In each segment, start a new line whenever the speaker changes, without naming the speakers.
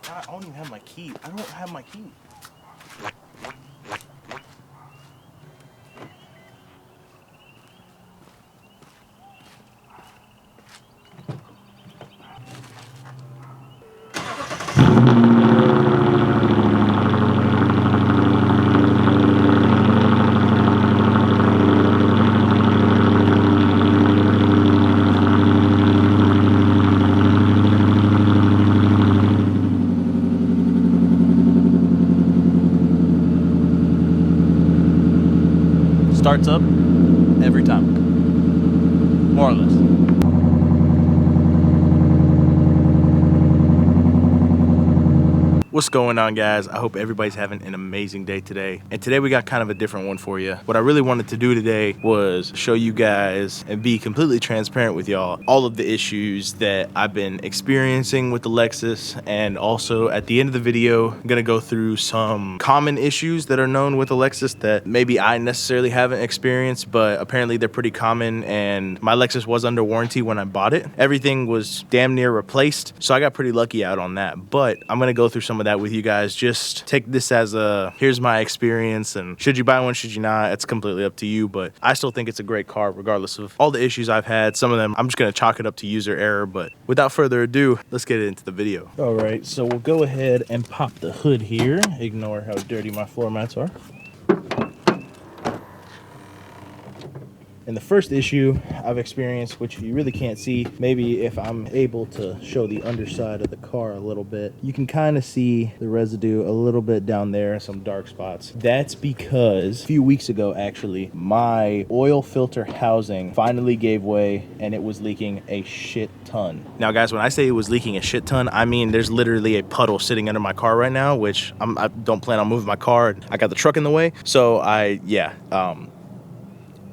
God, I don't even have my key. I don't have my key. Starts up every time, more or less. What's going on, guys? I hope everybody's having an amazing day today. And today we got kind of a different one for you. What I really wanted to do today was show you guys and be completely transparent with y'all all of the issues that I've been experiencing with the Lexus. And also at the end of the video, I'm gonna go through some common issues that are known with the Lexus that maybe I necessarily haven't experienced, but apparently they're pretty common. And my Lexus was under warranty when I bought it. Everything was damn near replaced, so I got pretty lucky out on that. But I'm gonna go through some of that with you guys. Just take this as a here's my experience, and should you buy one, should you not, it's completely up to you. But I still think it's a great car regardless of all the issues I've had. Some of them I'm just gonna chalk it up to user error. But without further ado, let's get into the video. All right, so we'll go ahead and pop the hood here. Ignore how dirty my floor mats are. And the first issue I've experienced, which you really can't see, maybe if I'm able to show the underside of the car a little bit, you can kind of see the residue a little bit down there, some dark spots. That's because a few weeks ago, actually, my oil filter housing finally gave way and it was leaking a shit ton. Now, guys, when I say it was leaking a shit ton, I mean there's literally a puddle sitting under my car right now, which I don't plan on moving my car. I got the truck in the way, so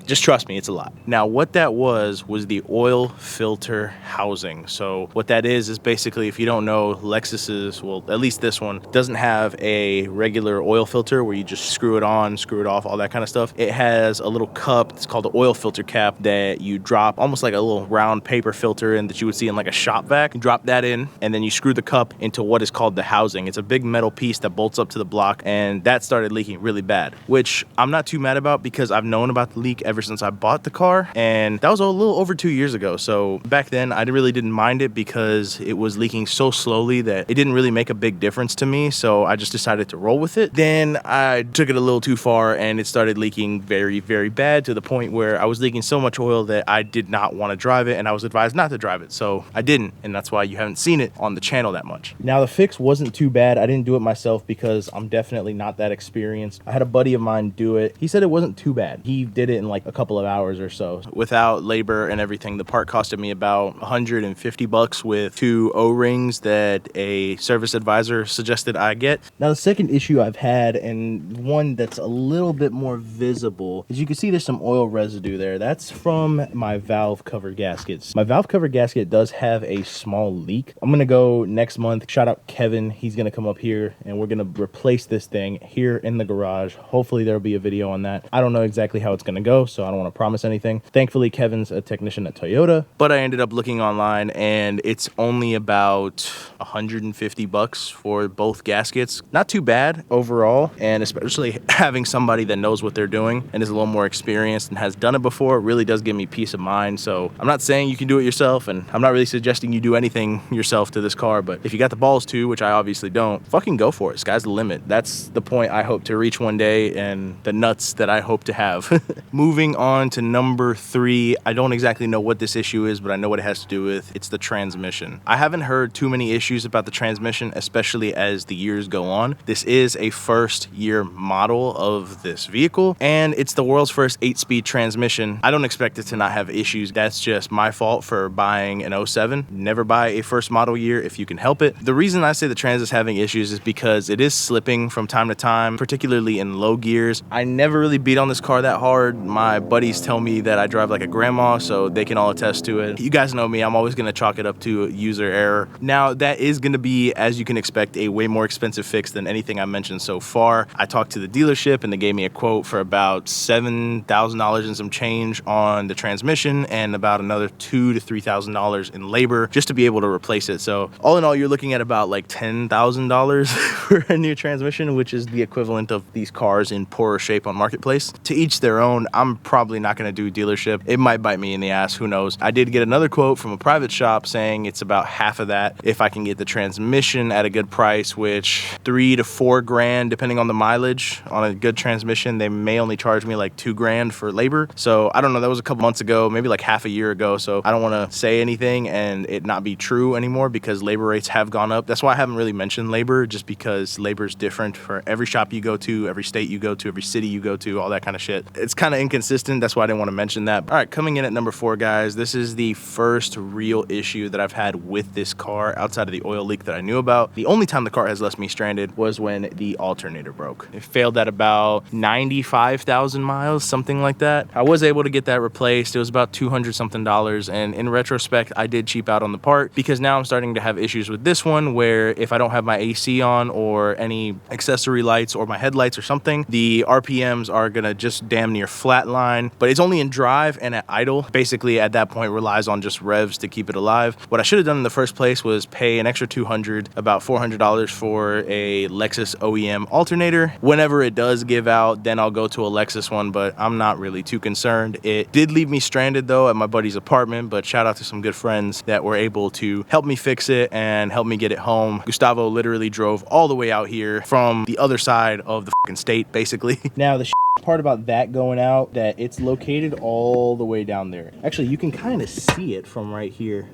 just trust me, it's a lot. Now, what that was the oil filter housing. So what that is basically, if you don't know, Lexus's, well, at least this one, doesn't have a regular oil filter where you just screw it on, screw it off, all that kind of stuff. It has a little cup, it's called the oil filter cap, that you drop almost like a little round paper filter in that you would see in like a shop vac. You drop that in, and then you screw the cup into what is called the housing. It's a big metal piece that bolts up to the block, and that started leaking really bad, which I'm not too mad about because I've known about the leak ever since I bought the car, and that was a little over 2 years ago. So back then I really didn't mind it because it was leaking so slowly that it didn't really make a big difference to me. So I just decided to roll with it. Then I took it a little too far and it started leaking very, very bad, to the point where I was leaking so much oil that I did not want to drive it, and I was advised not to drive it, so I didn't, and that's why you haven't seen it on the channel that much. Now, the fix wasn't too bad. I didn't do it myself because I'm definitely not that experienced. I had a buddy of mine do it. He said it wasn't too bad. He did it in like a couple of hours or so. Without labor and everything, the part costed me about $150 with 2 O-rings that a service advisor suggested I get. Now, the second issue I've had, and one that's a little bit more visible, is you can see there's some oil residue there. That's from my valve cover gaskets. My valve cover gasket does have a small leak. I'm gonna go next month. Shout out Kevin. He's gonna come up here and we're gonna replace this thing here in the garage. Hopefully there'll be a video on that. I don't know exactly how it's gonna go, so I don't want to promise anything. Thankfully, Kevin's a technician at Toyota, but I ended up looking online and it's only about $150 for both gaskets. Not too bad overall, and especially having somebody that knows what they're doing and is a little more experienced and has done it before really does give me peace of mind. So I'm not saying you can do it yourself, and I'm not really suggesting you do anything yourself to this car, but if you got the balls to, which I obviously don't, fucking go for it. Sky's the limit. That's the point I hope to reach one day, and the nuts that I hope to have. Moving on to number 3, I don't exactly know what this issue is, but I know what it has to do with. It's the transmission. I haven't heard too many issues about the transmission, especially as the years go on. This is a first year model of this vehicle, and it's the world's first 8-speed transmission. I don't expect it to not have issues. That's just my fault for buying an 07. Never buy a first model year if you can help it. The reason I say the Trans is having issues is because it is slipping from time to time, particularly in low gears. I never really beat on this car that hard. My my buddies tell me that I drive like a grandma, so they can all attest to it. You guys know me, I'm always gonna chalk it up to user error. Now, that is gonna be, as you can expect, a way more expensive fix than anything I mentioned so far. I talked to the dealership and they gave me a quote for about $7,000 and some change on the transmission and about another $2,000 to $3,000 in labor just to be able to replace it. So all in all, you're looking at about like $10,000 for a new transmission, which is the equivalent of these cars in poorer shape on Marketplace. To each their own. I'm probably not going to do dealership. It might bite me in the ass, who knows. I did get another quote from a private shop saying it's about half of that if I can get the transmission at a good price, which $3 to $4 grand depending on the mileage. On a good transmission, they may only charge me like $2 grand for labor. So I don't know, that was a couple months ago, maybe like half a year ago. So I don't want to say anything and it not be true anymore because labor rates have gone up. That's why I haven't really mentioned labor, just because labor is different for every shop you go to, every state you go to, every city you go to, all that kind of shit. It's kind of inconsistent. That's why I didn't want to mention that. All right, coming in at number 4, guys, this is the first real issue that I've had with this car outside of the oil leak that I knew about. The only time the car has left me stranded was when the alternator broke. It failed at about 95,000 miles, something like that. I was able to get that replaced. It was about $200 something, and in retrospect, I did cheap out on the part because now I'm starting to have issues with this one where if I don't have my AC on or any accessory lights or my headlights or something, the RPMs are gonna just damn near flatline, but it's only in drive and at idle. Basically, at that point, relies on just revs to keep it alive. What I should have done in the first place was pay an extra $200, about $400 for a Lexus OEM alternator. Whenever it does give out, then I'll go to a Lexus one, but I'm not really too concerned. It did leave me stranded though at my buddy's apartment, but shout out to some good friends that were able to help me fix it and help me get it home. Gustavo literally drove all the way out here from the other side of the fucking state, basically. Now, the part about that going out, that it's located all the way down there. Actually, you can kind of see it from right here.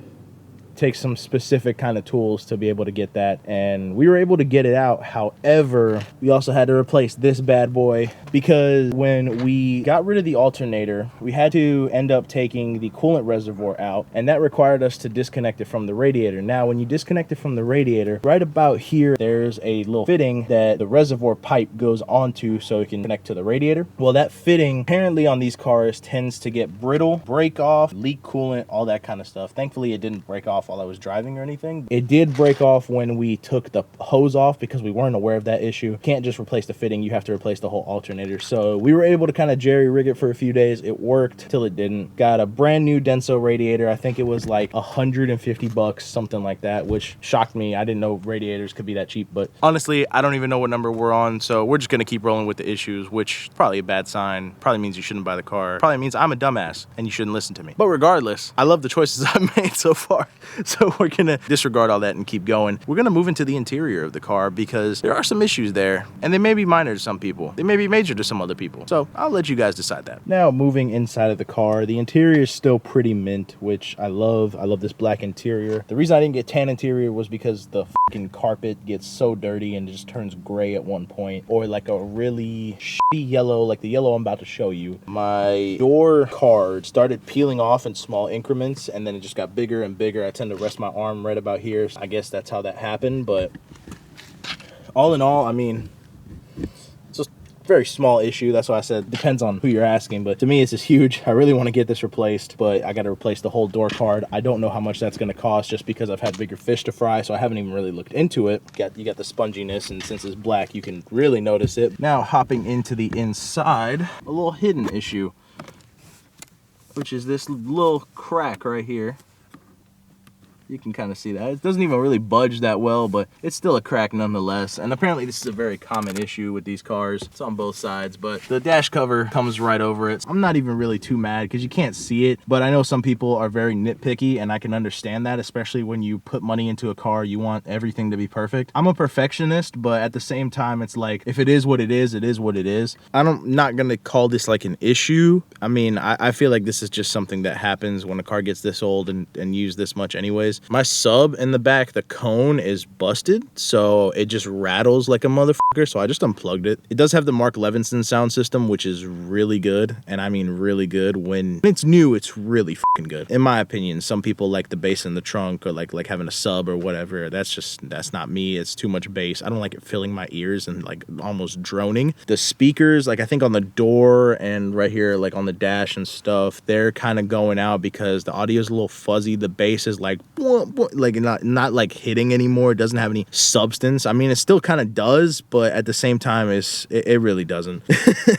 Takes some specific kind of tools to be able to get that, and we were able to get it out. However, we also had to replace this bad boy because when we got rid of the alternator, we had to end up taking the coolant reservoir out, and that required us to disconnect it from the radiator. Now, when you disconnect it from the radiator, right about here, there's a little fitting that the reservoir pipe goes onto so it can connect to the radiator. Well, that fitting apparently on these cars tends to get brittle, break off, leak coolant, all that kind of stuff. Thankfully, it didn't break off while I was driving or anything. It did break off when we took the hose off because we weren't aware of that issue. You can't just replace the fitting, you have to replace the whole alternator. So we were able to kind of jerry rig it for a few days. It worked till it didn't. Got a brand new Denso radiator. I think it was like $150, something like that, which shocked me. I didn't know radiators could be that cheap, but honestly, I don't even know what number we're on, so we're just gonna keep rolling with the issues, which is probably a bad sign. Probably means you shouldn't buy the car. Probably means I'm a dumbass and you shouldn't listen to me. But regardless, I love the choices I've made so far. So we're gonna disregard all that and keep going. We're gonna move into the interior of the car because there are some issues there, and they may be minor to some people. They may be major to some other people. So I'll let you guys decide that. Now, moving inside of the car, the interior is still pretty mint, which I love. I love this black interior. The reason I didn't get tan interior was because the fucking carpet gets so dirty and it just turns gray at one point, or like a really shitty yellow, like the yellow I'm about to show you. My door card started peeling off in small increments, and then it just got bigger and bigger. I tend to rest my arm right about here. I guess that's how that happened, but all in all, I mean, it's just a very small issue. That's why I said depends on who you're asking, but to me it's just huge. I really want to get this replaced, but I got to replace the whole door card. I don't know how much that's going to cost just because I've had bigger fish to fry, so I haven't even really looked into it. You got the sponginess, and since it's black, you can really notice it. Now, hopping into the inside, a little hidden issue, which is this little crack right here. You can kind of see that. It doesn't even really budge that well, but it's still a crack nonetheless. And apparently this is a very common issue with these cars. It's on both sides, but the dash cover comes right over it. I'm not even really too mad because you can't see it, but I know some people are very nitpicky, and I can understand that, especially when you put money into a car, you want everything to be perfect. I'm a perfectionist, but at the same time, it's like, if it is what it is what it is. I'm not gonna call this like an issue. I mean, I feel like this is just something that happens when a car gets this old and used this much anyways. My sub in the back, the cone is busted, so it just rattles like a motherfucker, so I just unplugged it. It does have the Mark Levinson sound system, which is really good, and I mean really good. When it's new, it's really fucking good. In my opinion, some people like the bass in the trunk or like having a sub or whatever. That's not me. It's too much bass. I don't like it filling my ears and like almost droning. The speakers, like I think on the door and right here, like on the dash and stuff, they're kind of going out because the audio is a little fuzzy. The bass is like not like hitting anymore. It doesn't have any substance. I mean, it still kind of does, but at the same time, it really doesn't.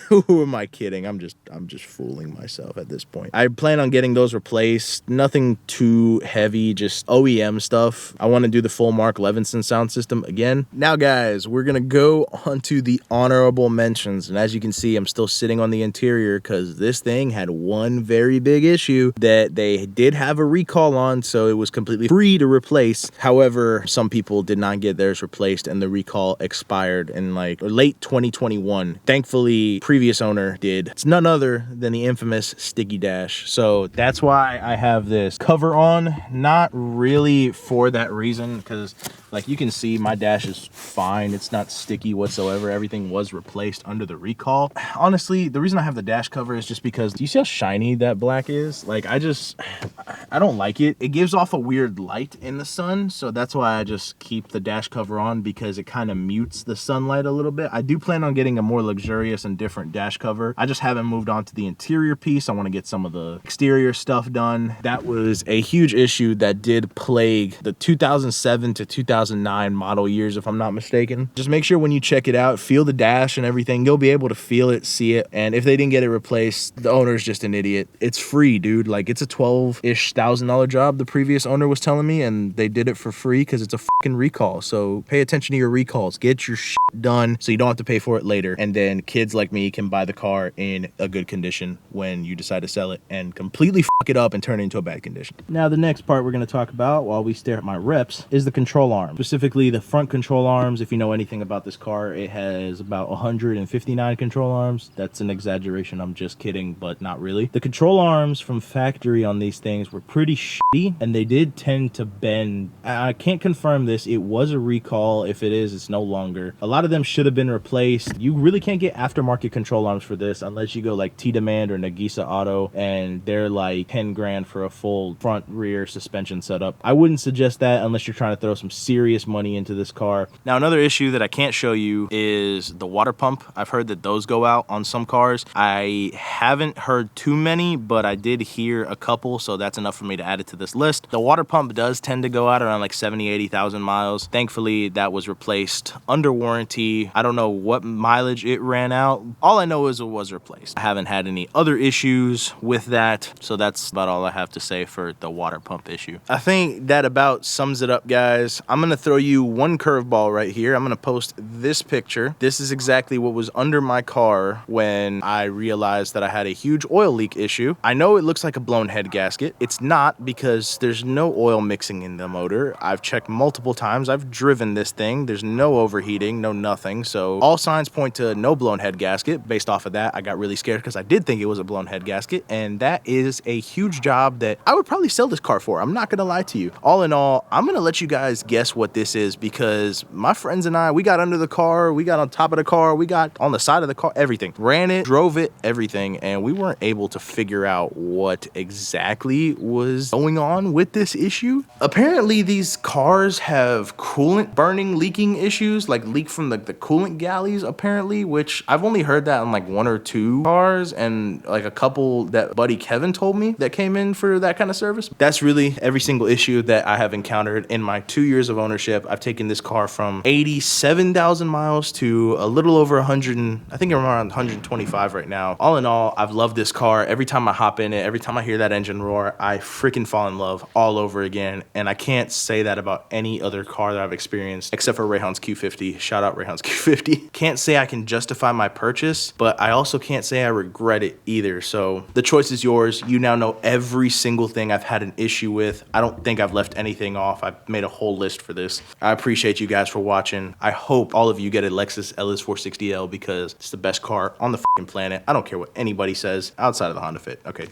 Who am I kidding? I'm just fooling myself at this point. I plan on getting those replaced. Nothing too heavy, just OEM stuff. I want to do the full Mark Levinson sound system again. Now, guys, we're gonna go on to the honorable mentions, and as you can see, I'm still sitting on the interior because this thing had one very big issue that they did have a recall on, so it was completely free to replace. However, some people did not get theirs replaced and the recall expired in like late 2021. Thankfully, previous owner did. It's none other than the infamous sticky dash. So that's why I have this cover on. Not really for that reason, because like you can see my dash is fine. It's not sticky whatsoever. Everything was replaced under the recall. Honestly, the reason I have the dash cover is just because, do you see how shiny that black is? Like I don't like it. It gives off a weird light in the sun, so that's why I just keep the dash cover on, because it kind of mutes the sunlight a little bit. I do plan on getting a more luxurious and different dash cover. I just haven't moved on to the interior piece. I want to get some of the exterior stuff done. That was a huge issue that did plague the 2007 to 2009 model years, if I'm not mistaken. Just make sure when you check it out, feel the dash and everything. You'll be able to feel it, see it, and if they didn't get it replaced, the owner's just an idiot. It's free, dude. Like, it's a $12-ish thousand job, the previous owner was telling me, and they did it for free because it's a fucking recall. So pay attention to your recalls. Get your shit done so you don't have to pay for it later, and then kids like me can buy the car in a good condition when you decide to sell it and completely fuck it up and turn it into a bad condition. Now, the next part we're going to talk about while we stare at my reps is the control arm, specifically the front control arms. If you know anything about this car, it has about 159 control arms. That's an exaggeration. I'm just kidding, but not really. The control arms from factory on these things were pretty shitty, and they did tend to bend. I can't confirm this. It was a recall. If it is, it's no longer. A lot of them should have been replaced. You really can't get aftermarket control arms for this unless you go like T-Demand or Nagisa Auto, and they're like 10 grand for a full front rear suspension setup. I wouldn't suggest that unless you're trying to throw some serious money into this car. Now, another issue that I can't show you is the water pump. I've heard that those go out on some cars. I haven't heard too many, but I did hear a couple, so that's enough for me to add it to this list. The water pump does tend to go out around like 70,000-80,000 miles. Thankfully, that was replaced under warranty. I don't know what mileage it ran out. All I know is it was replaced. I haven't had any other issues with that, so that's about all I have to say for the water pump issue. I think that about sums it up, guys. I'm gonna throw you one curveball right here. I'm gonna post this picture. This is exactly what was under my car when I realized that I had a huge oil leak issue. I know it looks like a blown head gasket. It's not, because there's no oil mixing in the motor. I've checked multiple times. I've driven this thing. There's no overheating, no nothing. So all signs point to no blown head gasket. Based off of that, I got really scared because I did think it was a blown head gasket, and that is a huge job that I would probably sell this car for. I'm not gonna lie to you. All in all, I'm gonna let you guys guess what this is, because my friends and I, we got under the car, we got on top of the car, we got on the side of the car, everything. Ran it, drove it, everything, and we weren't able to figure out what exactly was going on with this issue. Apparently, these cars have coolant burning, leaking issues, like leak from the coolant galleys, apparently, which I've only heard that on like 1 or 2 cars, and like a couple that buddy Kevin told me that came in for that kind of service. That's really every single issue that I have encountered in my 2 years of ownership. I've taken this car from 87,000 miles to a little over 100, I think I'm around 125 right now. All in all, I've loved this car. Every time I hop in it, every time I hear that engine roar, I freaking fall in love all over again. And I can't say that about any other car that I've experienced except for Rayhan's Q50. Shout out Rayhan's Q50. Can't say I can justify my purchase, but I also can't say I regret it either. So the choice is yours. You now know every single thing I've had an issue with. I don't think I've left anything off. I've made a whole list for this. I appreciate you guys for watching. I hope all of you get a Lexus LS460L because it's the best car on the fucking planet. I don't care what anybody says outside of the Honda Fit. Okay,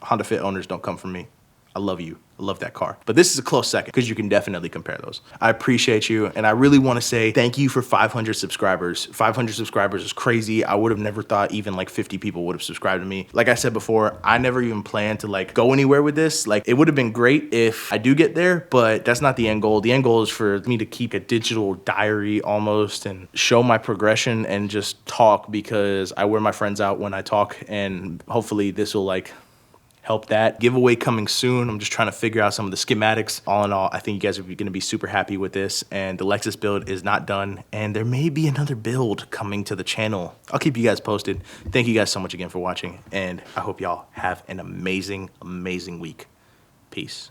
Honda Fit owners, don't come from me. I love you. I love that car. But this is a close second because you can definitely compare those. I appreciate you. And I really want to say thank you for 500 subscribers. 500 subscribers is crazy. I would have never thought even like 50 people would have subscribed to me. Like I said before, I never even planned to like go anywhere with this. Like it would have been great if I do get there, but that's not the end goal. The end goal is for me to keep a digital diary almost and show my progression and just talk, because I wear my friends out when I talk, and hopefully this will like help that. Giveaway coming soon. I'm just trying to figure out some of the schematics. All in all, I think you guys are going to be super happy with this, and the Lexus build is not done, and there may be another build coming to the channel. I'll keep you guys posted. Thank you guys so much again for watching, and I hope y'all have an amazing, amazing week. Peace.